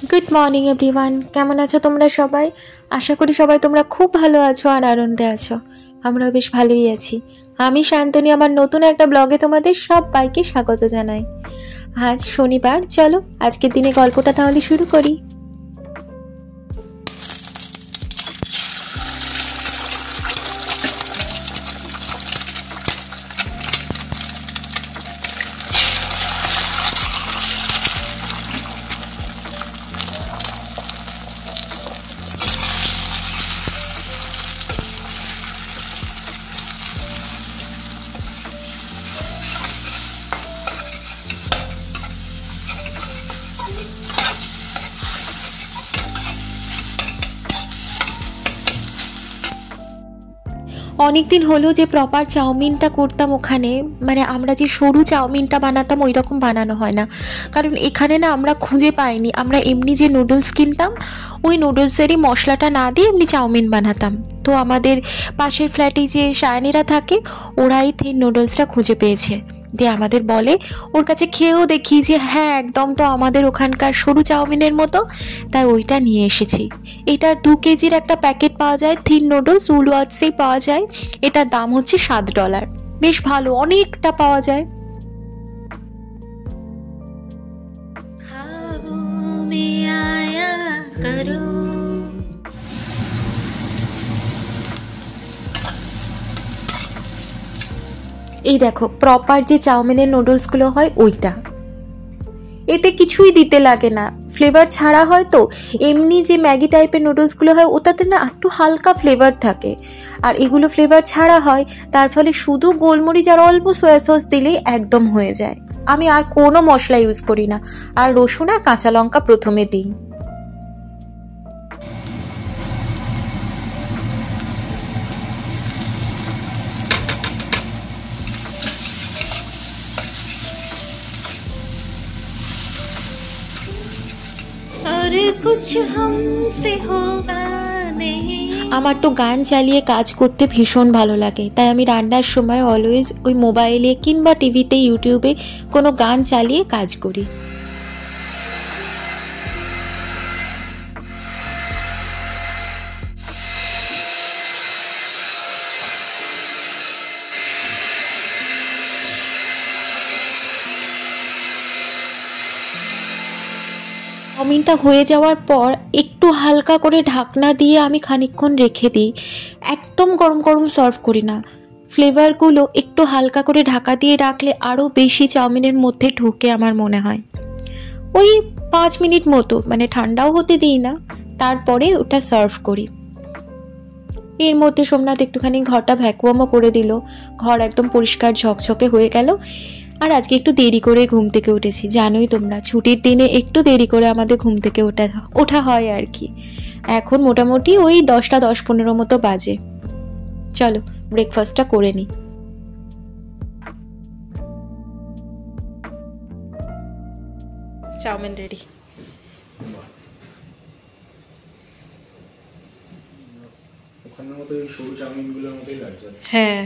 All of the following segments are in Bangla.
গুড মর্নিং এভরিওয়ান, কেমন আছো তোমরা সবাই? আশা করি সবাই তোমরা খুব ভালো আছো আর আনন্দে আছো। আমরাও বেশ ভালোই আছি। আমি শান্তনী, আমার নতুন একটা ব্লগে তোমাদের সবাইকে স্বাগত জানাই। আজ শনিবার, চলো আজকের দিনে গল্পটা তাহলে শুরু করি। অনেক দিন হলো যে প্রপার চাউমিনটা করতাম ওখানে, মানে আমরা যে সরু চাউমিনটা বানাতাম ওই রকম বানানো হয় না, কারণ এখানে না আমরা খুঁজে পাইনি। আমরা এমনি যে নুডলস কিনতাম ওই নুডলসেরই মশলাটা না দিয়ে এমনি চাউমিন বানাতাম। তো আমাদের পাশের ফ্ল্যাটে যে সায়নীরা থাকে ওরাই থিন নুডলসটা খুঁজে পেয়েছে, দিয়ে আমাদের বলে, ওর কাছে খেয়েও দেখি যে হ্যাঁ একদম তো আমাদের ওখানকার সরু চাউমিনের মতো, তাই ওইটা নিয়ে এসেছি। এটার 2 কেজির একটা প্যাকেট পাওয়া যায়, থিন নুডলস উলওয়ার্ডসেই পাওয়া যায়। এটার দাম হচ্ছে $7, বেশ ভালো, অনেকটা পাওয়া যায়। এই দেখো প্রপার যে চাউমিনের নুডলসগুলো হয় ওইটা, এতে কিছুই দিতে লাগে না, ফ্লেভার ছাড়া হয়। তো এমনি যে ম্যাগি টাইপের নুডলসগুলো হয় ওটাতে না একটু হালকা ফ্লেভার থাকে, আর এগুলো ফ্লেভার ছাড়া হয়, তার ফলে শুধু গোলমরিচ আর অল্প সয়া সস দিলেই একদম হয়ে যায়। আমি আর কোনো মশলা ইউজ করি না, আর রসুন আর কাঁচা লঙ্কা প্রথমে দিই। আমার তো গান চালিয়ে কাজ করতে ভীষণ ভালো লাগে, তাই আমি রান্নার সময় অলওয়েজ ওই মোবাইলে কিংবা টিভিতে ইউটিউবে কোনো গান চালিয়ে কাজ করি। চাউমিনটা হয়ে যাওয়ার পর একটু হালকা করে ঢাকনা দিয়ে আমি খানিকক্ষণ রেখে দিই। একদম গরম গরম সার্ভ করি না, ফ্লেভারগুলো একটু হালকা করে ঢাকা দিয়ে রাখলে আরও বেশি চাউমিনের মধ্যে ঢুকে আমার মনে হয়। ওই 5 মিনিট মতো, মানে ঠান্ডাও হতে দিই না, তারপরে ওটা সার্ভ করি। এর মধ্যে সোমনাথ একটুখানি ঘরটা ভ্যাকুয়ামও করে দিল, ঘর একদম পরিষ্কার ঝকঝকে হয়ে গেল। আর আজকে একটু দেরি করে ঘুম থেকে উঠেছি, জানোই তোমরা ছুটির দিনে একটু দেরি করে আমাদের ঘুম থেকে ওঠা হয় আর কি। এখন মোটামুটি ওই 10টা 10-15 মতো বাজে। চলো ব্রেকফাস্টটা করে নিই। Chow mein ready. ওখানের মতো এই সরু চাউমিনগুলোর মতোই লাগছে। হ্যাঁ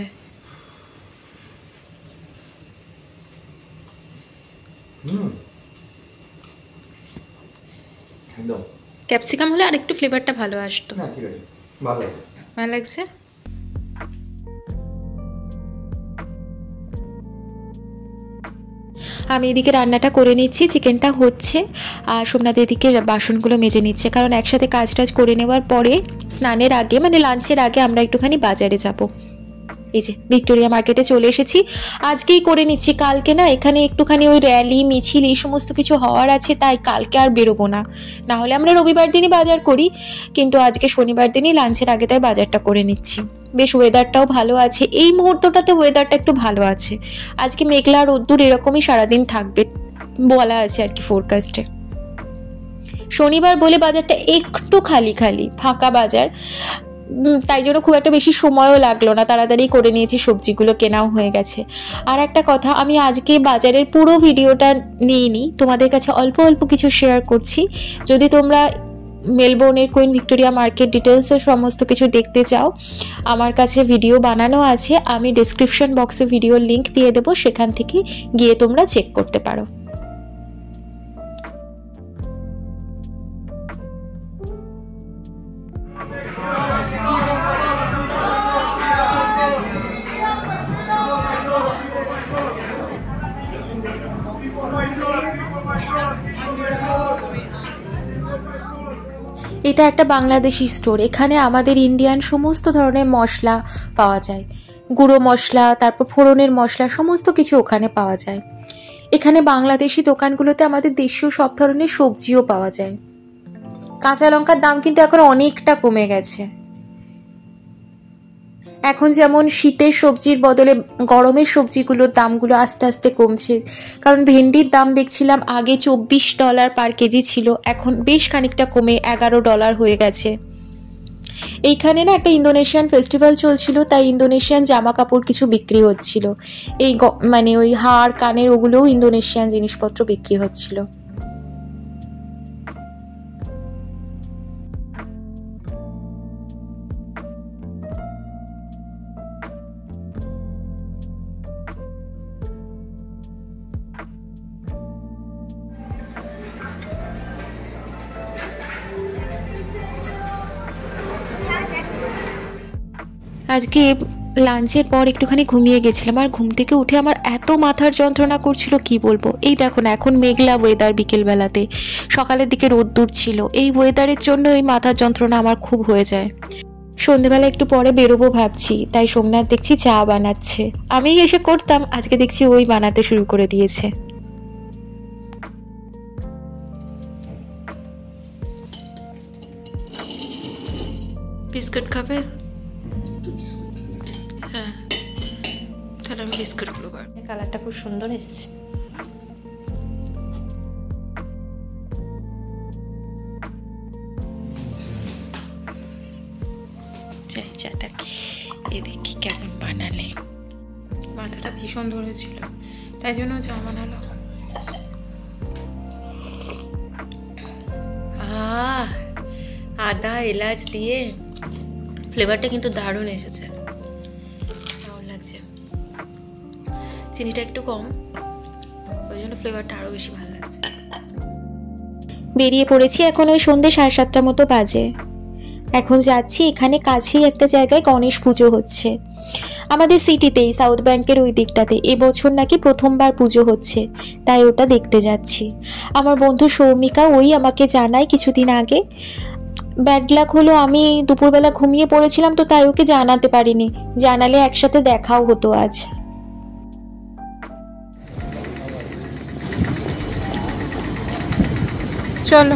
একদম ক্যাপসিকাম হলে আরেকটু ফ্লেভারটা ভালো আসতো। না ঠিক আছে, ভালো লাগছে, ভালো লাগছে। আমি এদিকে রান্নাটা করে নিচ্ছি, চিকেনটা হচ্ছে, আর সোমনাথ এদিকে বাসনগুলো মেজে নিচ্ছে, কারণ একসাথে কাজ টাজ করে নেওয়ার পরে স্নানের আগে মানে লাঞ্চের আগে আমরা একটুখানি বাজারে যাব। এই যে ভিক্টোরিয়া মার্কেটে চলে এসেছি, আজকেই করে নিচ্ছি, কালকে না এখানে একটুখানি ওই র্যালি মিছিল এই সমস্ত কিছু হওয়ার আছে, তাই কালকে আর বেরোবো না। না হলে আমরা রবিবার দিনই বাজার করি, কিন্তু আজকে শনিবার দিনই লাঞ্চের আগে তাই বাজারটা করে নিচ্ছি। বেশ ওয়েদারটাও ভালো আছে, এই মুহূর্তটাতে ওয়েদারটা একটু ভালো আছে। আজকে মেঘলা রোদ্দুর এরকমই সারাদিন থাকবে বলা আছে আর কি ফোরকাস্টে। শনিবার বলে বাজারটা একটু খালি খালি ফাঁকা বাজার, তাই জন্য খুব একটা বেশি সময়ও লাগলো না, তাড়াতাড়ি করে নিয়েছি, সবজিগুলো কেনাও হয়ে গেছে। আর একটা কথা, আমি আজকে বাজারের পুরো ভিডিওটা নিইনি, তোমাদের কাছে অল্প অল্প কিছু শেয়ার করছি। যদি তোমরা মেলবোর্নের কুইন ভিক্টোরিয়া মার্কেট ডিটেলসের সমস্ত কিছু দেখতে চাও, আমার কাছে ভিডিও বানানো আছে, আমি ডেসক্রিপশন বক্সে ভিডিওর লিঙ্ক দিয়ে দেবো, সেখান থেকে গিয়ে তোমরা চেক করতে পারো। এটা একটা বাংলাদেশি স্টোর। এখানে আমাদের ইন্ডিয়ান সমস্ত ধরনের মশলা পাওয়া যায়, গুঁড়ো মশলা, তারপর ফোড়নের মশলা, সমস্ত কিছু ওখানে পাওয়া যায়। এখানে বাংলাদেশি দোকানগুলোতে আমাদের দেশীয় সব ধরনের সবজিও পাওয়া যায়। কাঁচা লঙ্কার দাম কিন্তু এখন অনেকটা কমে গেছে। এখন যেমন শীতের সবজির বদলে গরমের সবজিগুলোর দামগুলো আস্তে আস্তে কমছে, কারণ ভেন্ডির দাম দেখছিলাম আগে $24 পার কেজি ছিল, এখন বেশ খানিকটা কমে $11 হয়ে গেছে। এইখানে না একটা ইন্দোনেশিয়ান ফেস্টিভ্যাল চলছিল, তাই ইন্দোনেশিয়ান জামা কাপড় কিছু বিক্রি হচ্ছিল। এই মানে ওই হাড় কানের ওগুলোও ইন্দোনেশিয়ান জিনিসপত্র বিক্রি হচ্ছিল। আজকে লাঞ্চের পর একটুখানি ঘুমিয়ে গেছিলাম, আর ঘুম থেকে উঠে আমার এত মাথার যন্ত্রণা করছিল কি বলবো। এই দেখো না, এখন মেঘলা ওয়েদার, বিকেলবেলাতে, সকালের দিকে রোদ্দুর ছিল। এই ওয়েদারের জন্য এই মাথার যন্ত্রণা আমার খুব হয়ে যায়। সন্ধেবেলা একটু পরে বেরোবো ভাবছি, তাই সোমনাথ দেখছি চা বানাচ্ছে। আমি এসে করতাম, আজকে দেখছি ওই বানাতে শুরু করে দিয়েছে। বিস্কুট খাবে? হ্যাঁ, তাহলে আমি বিস্কুটগুলো বার। কালারটা খুব সুন্দর এসছে। চাই চাটা এ দেখি কেমন বানালে। মাথাটা ভীষণ ধরেছিল, তাই জন্য চা বানালো। আদা এলাচ দিয়ে ফ্লেভারটা কিন্তু দারুণ এসেছে, দারুণ লাগছে। চিনিটা একটু কম, ওই জন্য ফ্লেভারটা আরো বেশি ভালো লাগছে। বেরিয়ে পড়েছি, এখন ওই সন্ধ্যে 7:30 মতো বাজে। এখন যাচ্ছি, এখানে কাছেই একটা জায়গায় গণেশ পুজো হচ্ছে আমাদের সিটিতেই, সাউথ ব্যাংকের ওই দিকটাতে। এবছর নাকি প্রথমবার পুজো হচ্ছে, তাই ওটা দেখতে যাচ্ছি। আমার বন্ধু সৌমিকা ওই আমাকে জানায় কিছুদিন আগে। ব্যাড লাক হলো আমি দুপুরবেলা ঘুমিয়ে পড়েছিলাম, তো তাই ওকে জানাতে পারিনি, জানালে একসাথে দেখাও হতো আজ। চলো।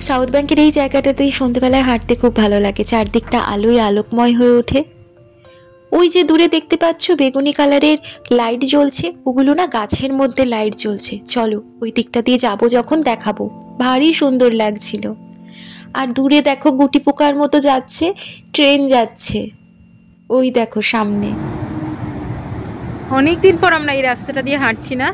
সাউথ ব্যাংকের এই জায়গাটাতেই সন্ধ্যেবেলায় হাঁটতে খুব ভালো লাগে, চারদিকটা আলোয় আলোকময় হয়ে ওঠে। ওই যে দূরে দেখতে পাচ্ছ বেগুনি কালারের লাইট জ্বলছে, ওগুলো না গাছের মধ্যে লাইট জ্বলছে। চলো ওই দিকটা দিয়ে যাবো, যখন দেখাবো। ভারী সুন্দর লাগছিল। আর দূরে দেখো গুটি পোকার মতো যাচ্ছে, ট্রেন যাচ্ছে ওই দেখো সামনে। অনেকদিন পর আমরা এই রাস্তাটা দিয়ে হাঁটছি না?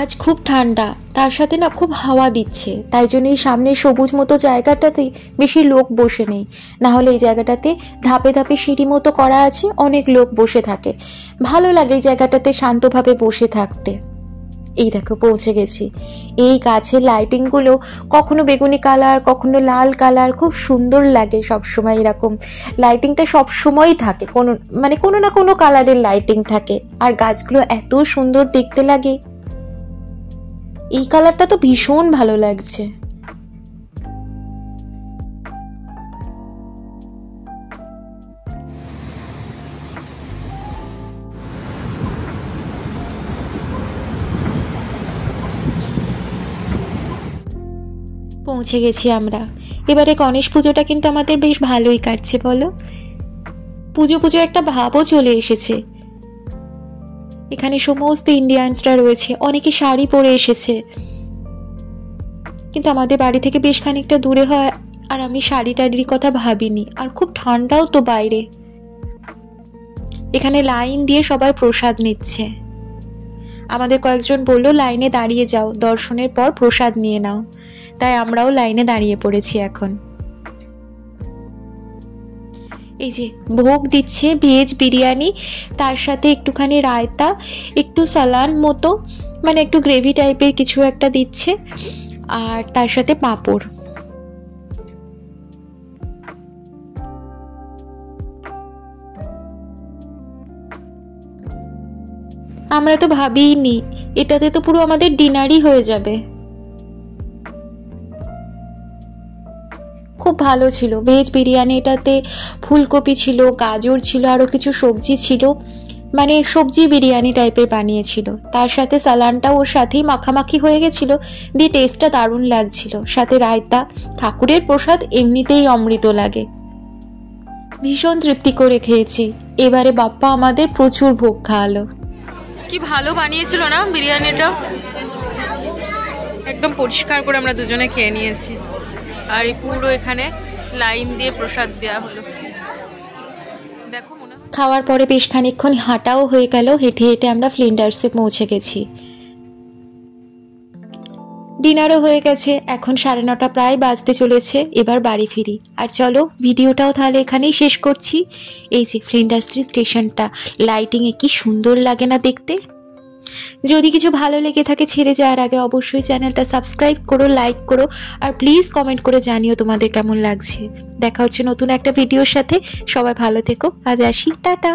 আজ খুব ঠান্ডা, তার সাথে না খুব হাওয়া দিচ্ছে, তাই জন্য এই সামনের সবুজ মতো জায়গাটাতেই বেশি লোক বসে নেই। না হলে এই জায়গাটাতে ধাপে ধাপে সিঁড়ি মতো করা আছে, অনেক লোক বসে থাকে। ভালো লাগে এই জায়গাটাতে শান্তভাবে বসে থাকতে। এই দেখো পৌঁছে গেছি। এই গাছের লাইটিংগুলো কখনো বেগুনি কালার, কখনো লাল কালার, খুব সুন্দর লাগে। সবসময় এরকম লাইটিংটা সবসময়ই থাকে, কোনো না কোনো কালারের লাইটিং থাকে। আর গাছগুলো এত সুন্দর দেখতে লাগে। এই কালারটা তো ভীষণ ভালো লাগছে। পৌঁছে গেছি আমরা। এবারে গণেশ পুজোটা কিন্তু আমাদের বেশ ভালোই কাটছে, বলো? পুজো পুজো একটা ভাবও চলে এসেছে। এখানে সমস্ত ইন্ডিয়ানসরা রয়েছে, অনেকে শাড়ি পরে এসেছে, কিন্তু আমাদের বাড়ি থেকে বেশ খানিকটা দূরে হয়, আর আমি শাড়ি টাড়ির কথা ভাবিনি। আর খুব ঠান্ডাও তো বাইরে। এখানে লাইন দিয়ে সবাই প্রসাদ নিচ্ছে। আমাদের কয়েকজন বললো লাইনে দাঁড়িয়ে যাও, দর্শনের পর প্রসাদ নিয়ে নাও। তাই আমরাও লাইনে দাঁড়িয়ে পড়েছি এখন। এই যে ভোগ দিচ্ছে ভেজ বিরিয়ানি, তার সাথে একটুখানি রায়তা, একটু সালান মতো, মানে একটু গ্রেভি টাইপের কিছু একটা দিচ্ছে, আর তার সাথে পাঁপড়। আমরা তো ভাবিইনি, এটাতে তো পুরো আমাদের ডিনারই হয়ে যাবে। খুব ভালো ছিল ভেজ বিরিয়ানিটাতে। ফুলকপি ছিল, গাজর ছিল, আরও কিছু সবজি ছিল, মানে সবজি বিরিয়ানি টাইপের বানিয়েছিল। তার সাথে সালানটাও ওর সাথেই মাখামাখি হয়ে গেছিল, দিয়ে টেস্টটা দারুণ লাগছিল। সাথে রায়তা। ঠাকুরের প্রসাদ এমনিতেই অমৃত লাগে। ভীষণ তৃপ্তি করে খেয়েছি। এবারে বাপ্পা আমাদের প্রচুর ভোগ খাওয়ালো। কি ভালো বানিয়েছিল না বিরিয়ানিটা, একদম পরিষ্কার করে আমরা দুজনে খেয়ে নিয়েছি। আর এই পুরো এখানে লাইন দিয়ে প্রসাদ দেওয়া হলো। দেখো খাওয়ার পরে বেশ খানিকক্ষণ হাঁটাও হয়ে গেল। হেঁটে হেঁটে আমরা ফ্লিন্ডার্সে পৌঁছে গেছি। ডিনারও হয়ে গেছে, এখন 9:30 প্রায় বাজতে চলেছে। এবার বাড়ি ফিরি। আর চলো ভিডিওটাও তাহলে এখানেই শেষ করছি। এই যে ফ্লিন্ডার্স স্টেশনটা, লাইটিংয়ে কি সুন্দর লাগে না দেখতে। যদি কিছু ভালো লেগে থাকে ছেড়ে যাওয়ার আগে অবশ্যই চ্যানেলটা সাবস্ক্রাইব করো, লাইক করো, আর প্লিজ কমেন্ট করে জানিও তোমাদের কেমন লাগছে। দেখা হচ্ছে নতুন একটা ভিডিওর সাথে। সবাই ভালো থেকো। আজ আসি, টাটা।